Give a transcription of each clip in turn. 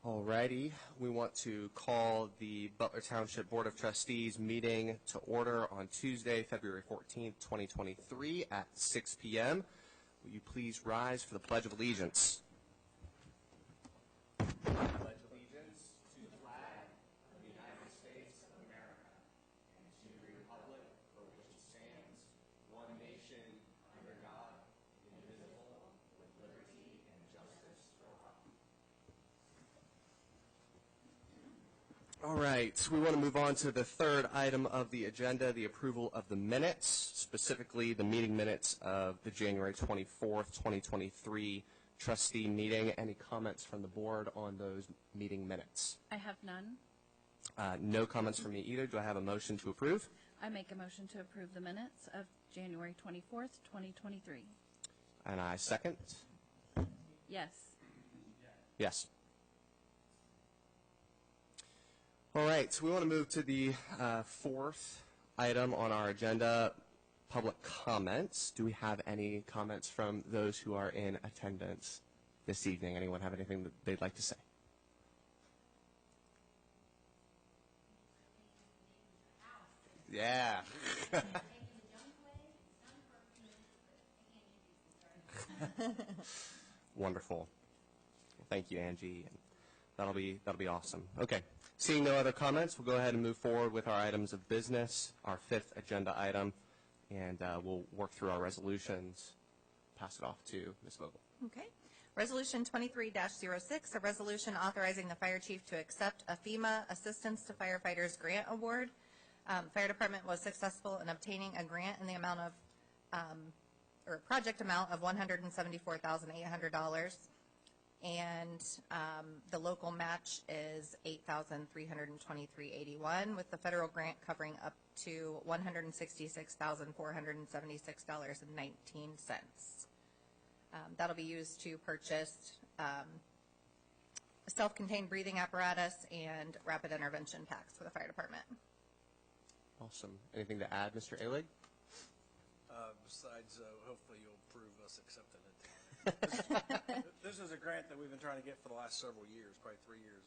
Alrighty, we want to call the Butler Township Board of Trustees meeting to order on Tuesday, February 14th, 2023 at 6 p.m. Will you please rise for the Pledge of Allegiance? I pledge allegiance to the flag of the United States of America and to the republic for which it stands, one nation, under God, indivisible, with liberty and justice for all. All right, we want to move on to the third item of the agenda, the approval of the minutes, specifically the meeting minutes of the January 24th, 2023 trustee meeting. Any comments from the board on those meeting minutes? I have none. No comments from me either. Do I have a motion to approve? I make a motion to approve the minutes of January 24th, 2023. And I second. Yes. Yes. All right, so we want to move to the fourth item on our agenda, public comments. Do we have any comments from those who are in attendance this evening? Anyone have anything that they'd like to say? Yeah. Wonderful. Well, thank you, Angie. And that'll be awesome. Okay. Seeing no other comments, we'll go ahead and move forward with our items of business, our fifth agenda item, and we'll work through our resolutions. Pass it off to Ms. Vogel. Okay. Resolution 23-06, a resolution authorizing the fire chief to accept a FEMA Assistance to Firefighters Grant Award. Fire department was successful in obtaining a grant in the amount of, or a project amount of $174,800. And the local match is $8,323.81, with the federal grant covering up to $166,476.19. That'll be used to purchase a self-contained breathing apparatus and rapid intervention packs for the fire department. Awesome. Anything to add, Mr. Alig? Besides, hopefully you'll approve us accepting it. This is a grant that we've been trying to get for the last several years, probably 3 years.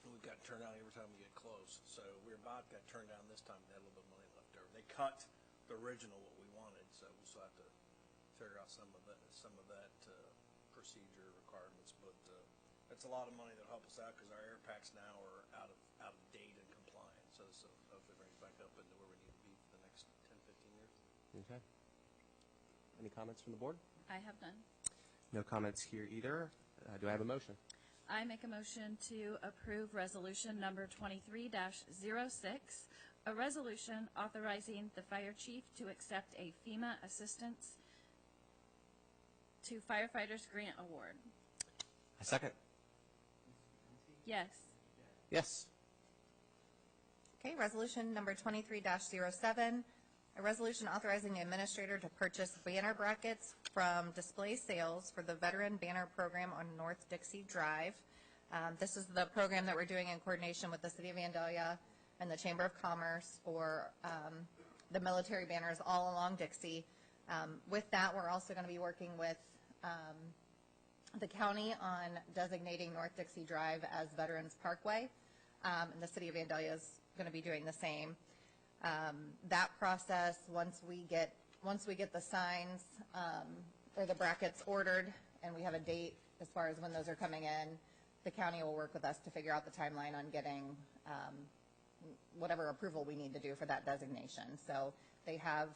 And we've got turned down every time we get close. So we're about to get turned down this time. They had a little bit of money left over. They cut the original what we wanted, so we'll still have to figure out some of that procedure requirements. But it's a lot of money that'll help us out because our air packs now are out of date and compliant. So hopefully bring us back up into where we need to be for the next 10, 15 years. Okay. Any comments from the board? I have none. No comments here either. Do I have a motion? I make a motion to approve resolution number 23-06, a resolution authorizing the fire chief to accept a FEMA Assistance to Firefighters Grant Award. A second. Yes. Yes. Okay, resolution number 23-07, a resolution authorizing the administrator to purchase banner brackets from Display Sales for the Veteran Banner Program on North Dixie Drive. This is the program that we're doing in coordination with the City of Vandalia and the Chamber of Commerce for the military banners all along Dixie. With that, we're also going to be working with the county on designating North Dixie Drive as Veterans Parkway, and the City of Vandalia is going to be doing the same. That process, once we get the signs or the brackets ordered and we have a date as far as when those are coming in, the county will work with us to figure out the timeline on getting whatever approval we need to do for that designation. So they have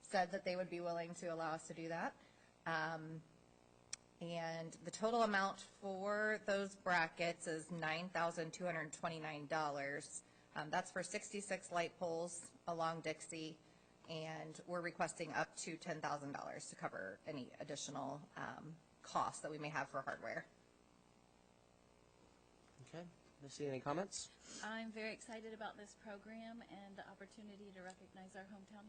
said that they would be willing to allow us to do that. And the total amount for those brackets is $9,229. That's for 66 light poles along Dixie, and we're requesting up to $10,000 to cover any additional costs that we may have for hardware. Okay. Missy, any comments? I'm very excited about this program and the opportunity to recognize our hometown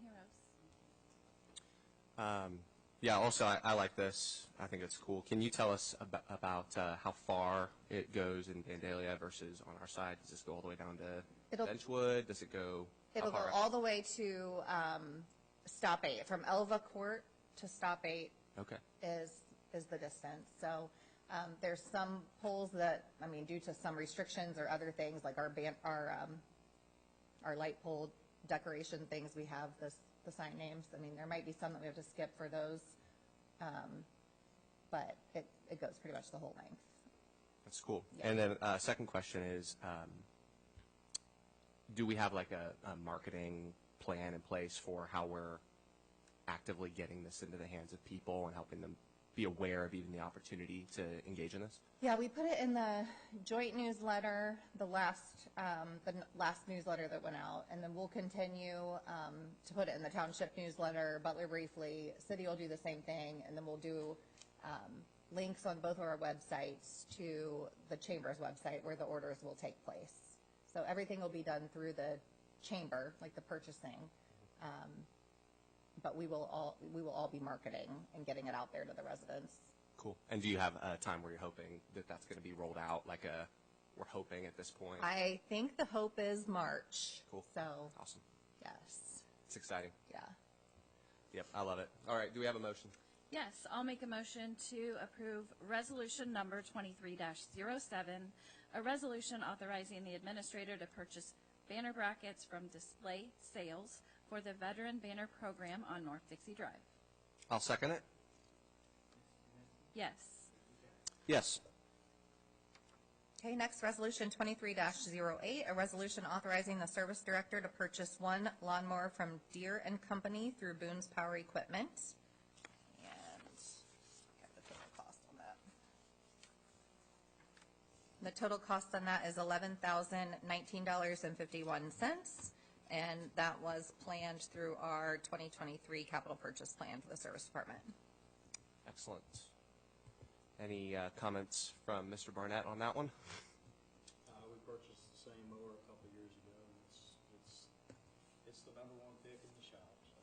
heroes. Yeah, also, I like this. I think it's cool. Can you tell us about how far it goes in Vandalia versus on our side? Does this go all the way down to Benchwood? Does it go? It'll go all the way to Stop 8. From Elva Court to Stop 8 okay. is the distance. So There's some polls that, due to some restrictions or other things, like our light pole decoration things, we have the sign names. There might be some that we have to skip for those, but it goes pretty much the whole length. That's cool. Yeah. And then second question is, do we have like a marketing plan in place for how we're actively getting this into the hands of people and helping them be aware of even the opportunity to engage in this? Yeah, we put it in the joint newsletter, the last newsletter that went out, and then we'll continue to put it in the township newsletter, Butler Briefly. City will do the same thing, and then we'll do links on both of our websites to the Chamber's website where the orders will take place. So everything will be done through the Chamber, like the purchasing, but we will all be marketing and getting it out there to the residents. Cool. And do you have a time where you're hoping that that's going to be rolled out? We're hoping at this point. I think the hope is March. Cool. So awesome. yes. It's exciting. Yeah. Yep, I love it. All right, do we have a motion? Yes, I'll make a motion to approve resolution number 23-07, a resolution authorizing the administrator to purchase banner brackets from Display Sales for the Veteran Banner Program on North Dixie Drive. I'll second it. Yes. Yes. Okay, next, resolution 23-08, a resolution authorizing the service director to purchase one lawnmower from Deere and Company through Boone's Power Equipment. And got the total cost on that. The total cost on that is $11,019.51, and that was planned through our 2023 capital purchase plan for the service department. Excellent. Any comments from Mr. Barnett on that one? We purchased the same mower a couple years ago, and it's the number one pick in the shop. So,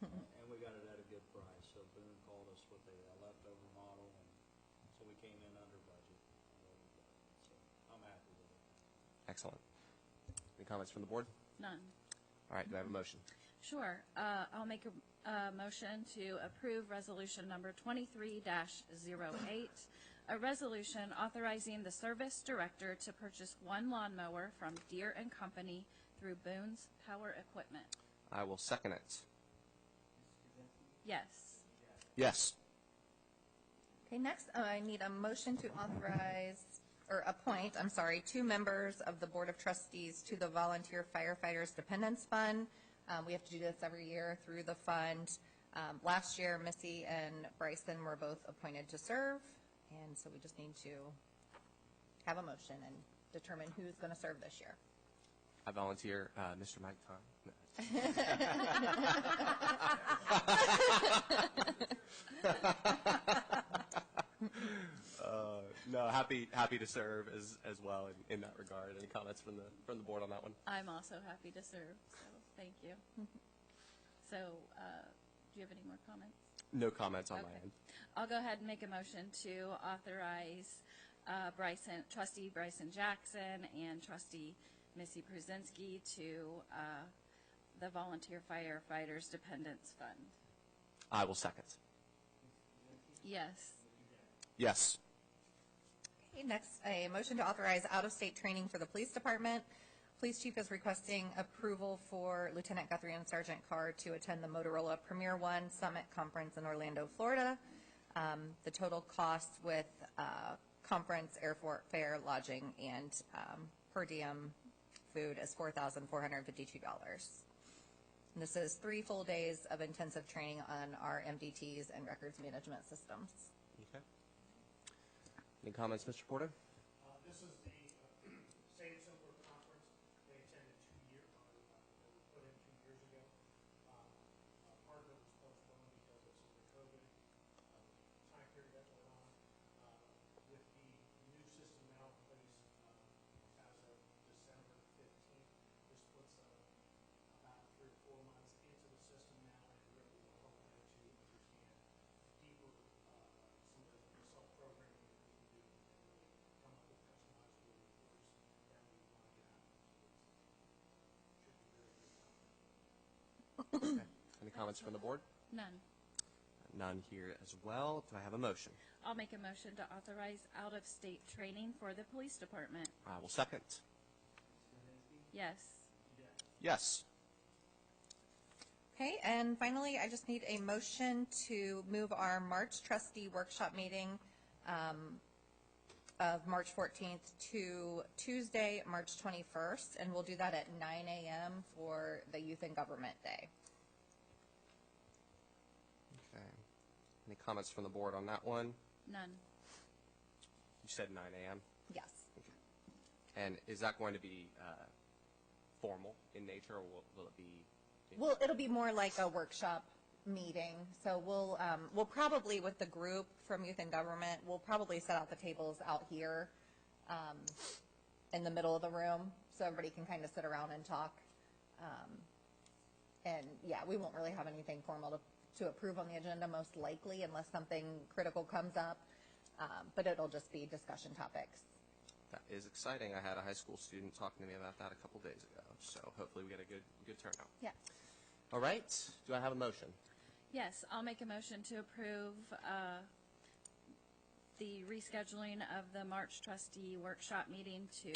and we got it at a good price. So Boone called us with a leftover model, and so we came in under budget. So I'm happy with it. Excellent. Any comments from the board? None. All right, do I have a motion? Sure. I'll make a motion to approve resolution number 23-08, a resolution authorizing the service director to purchase one lawnmower from Deere and Company through Boone's Power Equipment. I will second it. Yes. Yes. Okay, next, I need a motion to appoint 2 members of the Board of Trustees to the Volunteer Firefighters Dependents Fund. We have to do this every year through the fund. Last year, Missy and Bryson were both appointed to serve, and so we just need to have a motion and determine who's going to serve this year. I volunteer Mr. Mike Thein. No, happy to serve as well in that regard. Any comments from the board on that one? I'm also happy to serve, so thank you. So, do you have any more comments? No comments on my Okay. end. I'll go ahead and make a motion to authorize Trustee Bryson Jackson and Trustee Missy Pruszynski to the Volunteer Firefighters Dependents Fund. I will second. Yes. Yes. Okay, next, a motion to authorize out-of-state training for the police department. Police chief is requesting approval for Lieutenant Guthrie and Sergeant Carr to attend the Motorola Premier One Summit Conference in Orlando, Florida. The total cost with conference, airfare, lodging, and per diem food is $4,452. And this is 3 full days of intensive training on our MDTs and records management systems. Okay. Any comments, Mr. Porter? This is the same Simpler conference they attended 2 years ago. They were put in 2 years ago. Part of it was postponed because of some of the COVID time period that went on. With the new system now in place as of December 15th, this puts about 3 or 4 months into the system now, and really we're hoping to understand deeper some of the self-programming that we can do and really come up with customizable reports that we want to get out. So it should be very good conference. Okay. Any comments from the board? None. None here as well. Do I have a motion? I'll make a motion to authorize out-of-state training for the police department. I will second. Yes. Yes. Okay, and finally, I just need a motion to move our March trustee workshop meeting of March 14th to Tuesday, March 21st, and we'll do that at 9 a.m. for the Youth and Government Day. Okay. Any comments from the board on that one? None. You said 9 a.m.? Yes. And is that going to be formal in nature, or will it be? Well, it'll be more like a workshop meeting. So we'll probably, with the group from Youth and Government, we'll probably set out the tables out here in the middle of the room so everybody can kind of sit around and talk. And yeah, we won't really have anything formal to approve on the agenda, most likely, unless something critical comes up. But it'll just be discussion topics. That is exciting. I had a high school student talking to me about that a couple days ago, so hopefully we get a good turnout. Yeah. All right. Do I have a motion? Yes, I'll make a motion to approve the rescheduling of the March trustee workshop meeting to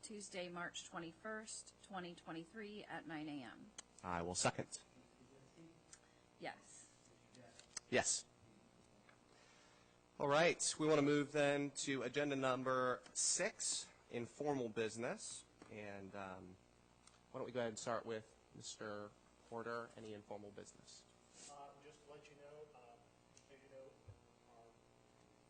Tuesday, March 21st, 2023 at 9 a.m. I will second. Yes. Yes. All right. We want to move then to agenda number 6, informal business. And why don't we go ahead and start with Mr. Porter, any informal business? Just to let you know, as you know, our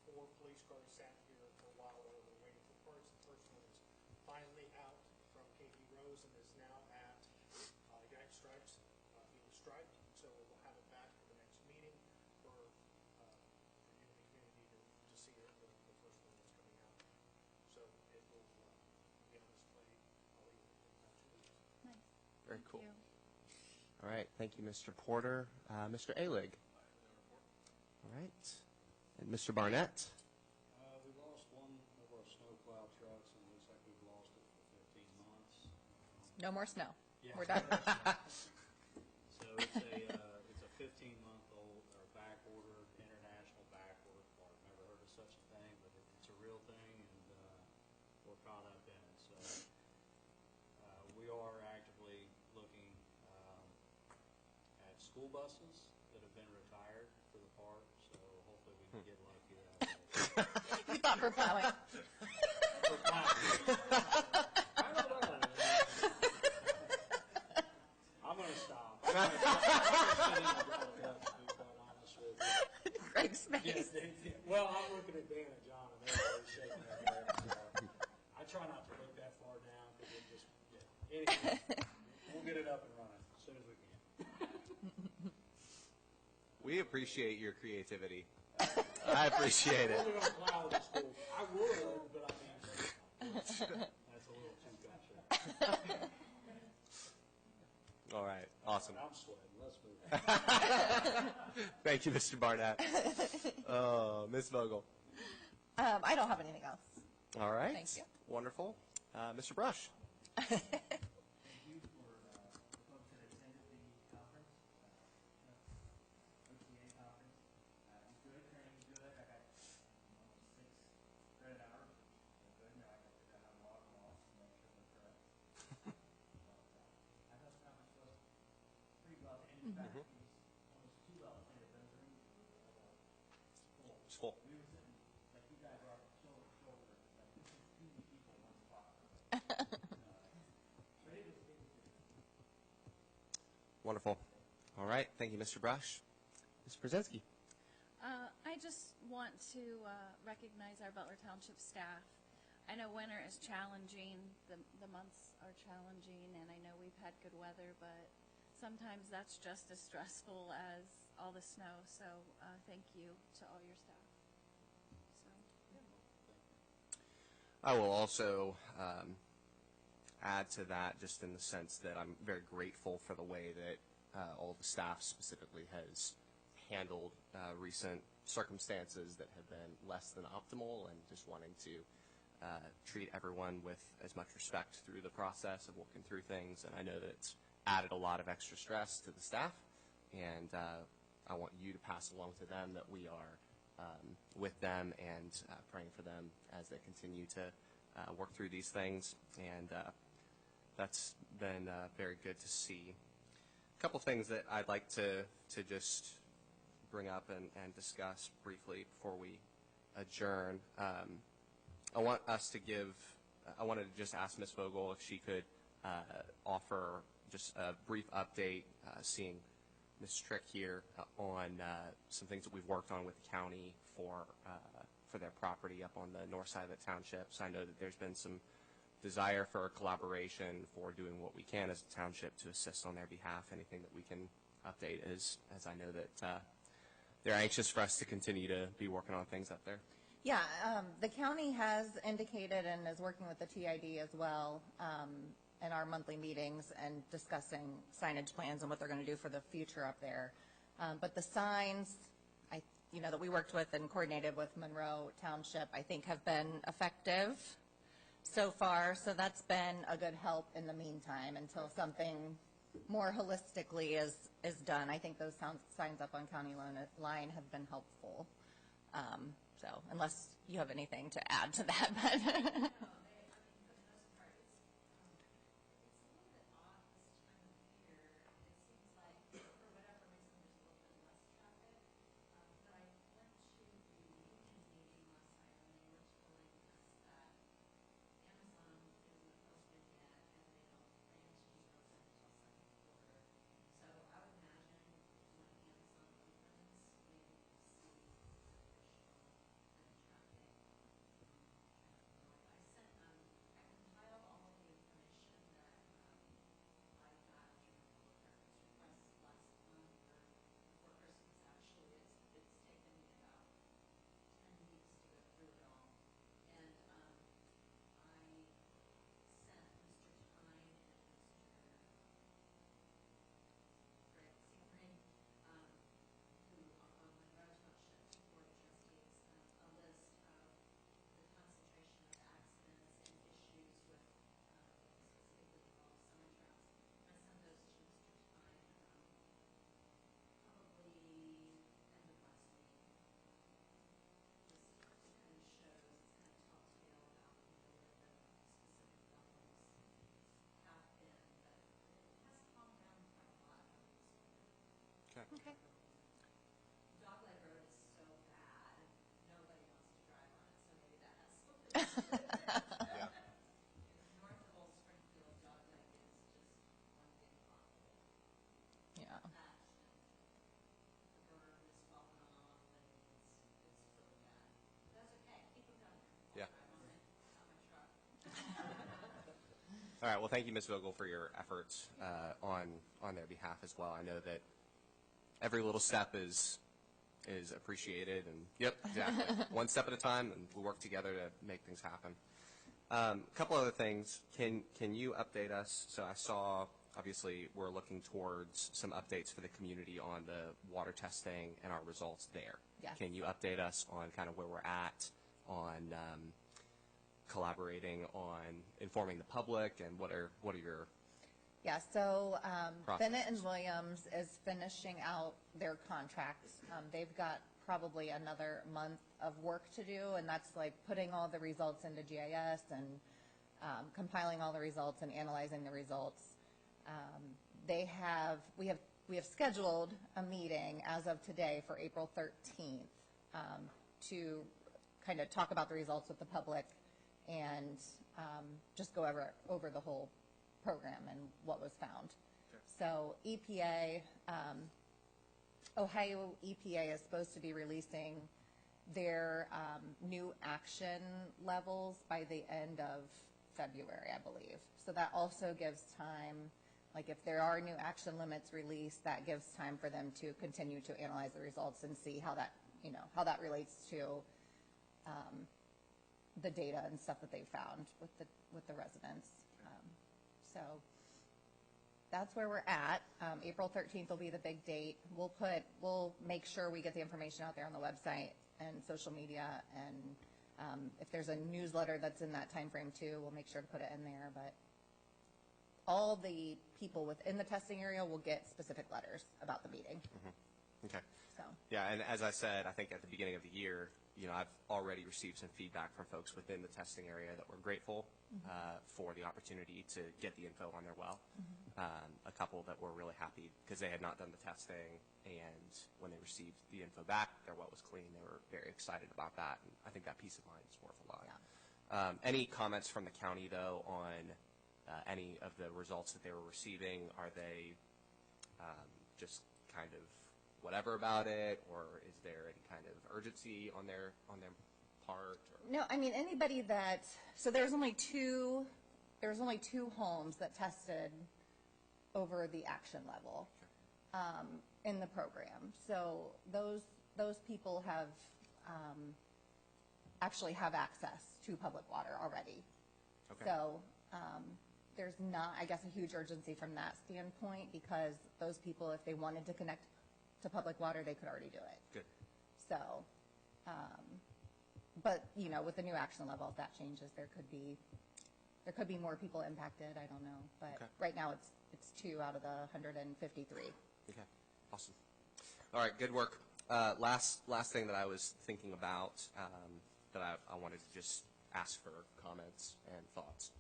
4 police cars sat here for a while while we were waiting for parts. The first one is finally out from KP Rose and is now at United Stripes being striped. So we'll have it back for the next meeting for you in the community to see the first one that's coming out. So it will be on display probably in about 2 weeks. Nice. Very Thank cool. you. All right. Thank you, Mr. Porter. Mr. Alig. All right. And Mr. Barnett. We lost one of our snowplow trucks, and it looks like we've lost it for 15 months. No more snow. Yeah. We're done. So it's a 15-month-old or back order, international back order part. Never heard of such a thing, but it's a real thing, and we're caught up in it. So we are actively looking at school buses that have been retired for the part. So hopefully we can get lucky that way. You thought for plowing. For plowing. I don't know. I'm going to stop. I'm going to be quite honest with you. Greg's face. Well, I'm looking at Dan and John, and they're always shaking their head. So I try not to look that far down because it just, anyway, we'll get it up and running as soon as we can. We appreciate your creativity. I appreciate it. I'm only going to plow the school. I would, but I mean, that's a little too gotcha. All right. Awesome. I'm sweating. Let's move. Thank you, Mr. Barnett. Ms. Vogel. I don't have anything else. All right. Thank you. Wonderful. Mr. Brush. Thank you for the folks that attended the conference, OTA conference. It was good, training was good. I got almost 6 credit hours. It was good. Now I got to figure out how to log them off and make sure they're correct. I thought the conference was pretty well. And in fact, it was almost too well attended. But it was full. It's full. We were sitting, like you guys are shoulder to shoulder, like 15 people in one spot. But it was good. Wonderful. All right. Thank you, Mr. Brush. Ms. Pruszynski. I just want to recognize our Butler Township staff. I know winter is challenging, the months are challenging, and I know we've had good weather, but sometimes that's just as stressful as all the snow, so thank you to all your staff. So, I will also add to that just in the sense that I'm very grateful for the way that all the staff specifically has handled recent circumstances that have been less than optimal, and just wanting to treat everyone with as much respect through the process of working through things. And I know that it's added a lot of extra stress to the staff, and I want you to pass along to them that we are with them and praying for them as they continue to work through these things. And that's been very good to see. A couple things that I'd like to just bring up and discuss briefly before we adjourn. I wanted to just ask Ms. Vogel if she could offer just a brief update, seeing Ms. Trick here, on some things that we've worked on with the county for their property up on the north side of the township. So I know that there's been some desire for collaboration for doing what we can as a township to assist on their behalf. Anything that we can update, as I know that they're anxious for us to continue to be working on things up there. Yeah, the county has indicated and is working with the TID as well in our monthly meetings and discussing signage plans and what they're going to do for the future up there. But the signs, that we worked with and coordinated with Monroe Township, I think have been effective so far. So that's been a good help in the meantime until something more holistically is done. I think those signs up on County Line have been helpful. So unless you have anything to add to that, but. Okay. Dogleg Road is so bad, nobody wants to drive on it, so maybe that has something to do with it. Yeah. North of Old Springfield, Dogleg is just one big pothole. Yeah. That, the berm is falling off, and it's really bad. But that's okay, keep them coming. Yeah. Drive on it, not my truck. All right. Well, thank you, Ms. Vogel, for your efforts on their behalf as well. I know that every little step is appreciated, and yep, exactly. One step at a time, and we work together to make things happen. A couple other things. Can you update us? So I saw, obviously, we're looking towards some updates for the community on the water testing and our results there. Yes. Can you update us on kind of where we're at on collaborating on informing the public, and what are your Yeah, so processes? Bennett and Williams is finishing out their contracts. They've got probably another month of work to do, and that's like putting all the results into GIS and compiling all the results and analyzing the results. We have scheduled a meeting as of today for April 13th to kind of talk about the results with the public and just go over the whole program and what was found. Okay. So EPA, Ohio EPA is supposed to be releasing their new action levels by the end of February, I believe. So that also gives time, like if there are new action limits released, that gives time for them to continue to analyze the results and see how that relates to the data and stuff that they found with the residents. So that's where we're at. April 13th will be the big date. We'll make sure we get the information out there on the website and social media, and if there's a newsletter that's in that time frame too, we'll make sure to put it in there. But all the people within the testing area will get specific letters about the meeting. Mm-hmm. Okay. so. Yeah, and as I said, I think at the beginning of the year, I've already received some feedback from folks within the testing area that were grateful for the opportunity to get the info on their well. A couple that were really happy because they had not done the testing, and when they received the info back, their well was clean. They were very excited about that, and I think that peace of mind is worth a lot. Yeah. Any comments from the county, though, on any of the results that they were receiving? Are they just kind of whatever about it, or is there any kind of urgency on their part? Or? No, I mean, anybody that, so there's only two homes that tested over the action level in the program. So those people have actually have access to public water already. Okay. So there's not, I guess, a huge urgency from that standpoint, because those people, if they wanted to connect to public water, they could already do it. Good. So, but with the new action level, if that changes, there could be more people impacted. I don't know, but Okay. right now it's 2 out of the 153. Okay, awesome. All right, good work. Last thing that I was thinking about that I wanted to just ask for comments and thoughts.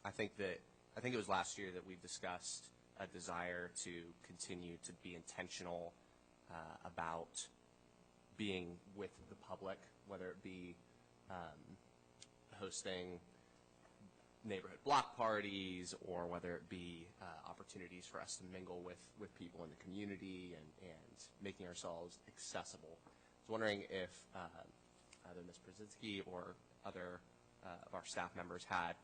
I think it was last year that we discussed a desire to continue to be intentional about being with the public, whether it be hosting neighborhood block parties, or whether it be opportunities for us to mingle with people in the community and making ourselves accessible. I was wondering if either Ms. Pruszynski or other of our staff members had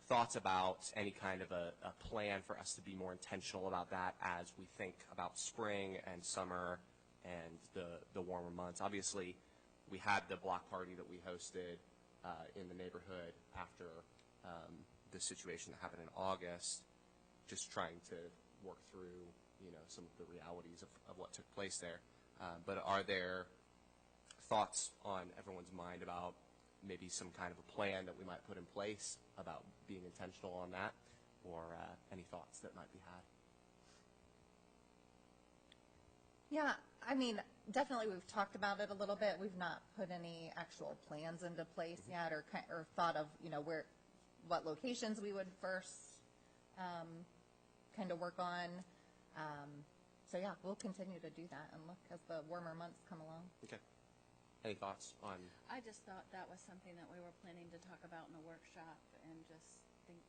thoughts about any kind of a plan for us to be more intentional about that as we think about spring and summer and the warmer months. Obviously, we had the block party that we hosted in the neighborhood after the situation that happened in August, just trying to work through some of the realities of what took place there. But are there thoughts on everyone's mind about maybe some kind of a plan that we might put in place about being intentional on that, or any thoughts that might be had? Yeah, I mean, definitely we've talked about it a little bit. We've not put any actual plans into place yet, or thought of what locations we would first kind of work on. So yeah, we'll continue to do that and look as the warmer months come along. Okay. Any thoughts on? I just thought that was something that we were planning to talk about in a workshop, and just think,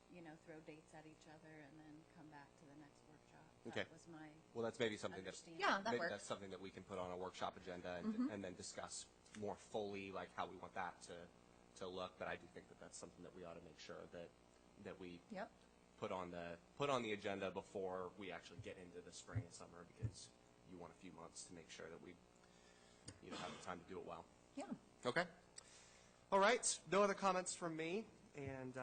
throw dates at each other and then come back to the next workshop. Okay. That was my Well, that's maybe something that understanding. Yeah, that maybe works. that's something that we can put on a workshop agenda and then discuss more fully, like how we want that to look. But I do think that that's something that we ought to make sure that we Yep. put on the agenda before we actually get into the spring and summer, because you want a few months to make sure that we have the time to do it well. Yeah. Okay. All right. No other comments from me, and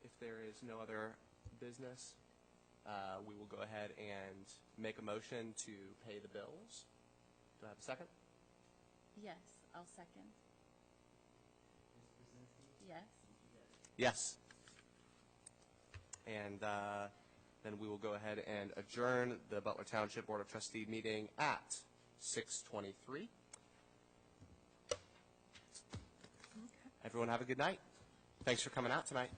if there is no other business, we will go ahead and make a motion to pay the bills. Do I have a second? Yes, I'll second. Yes. Yes. And then we will go ahead and adjourn the Butler Township Board of Trustees meeting at 6:23. Everyone have a good night. Thanks for coming out tonight.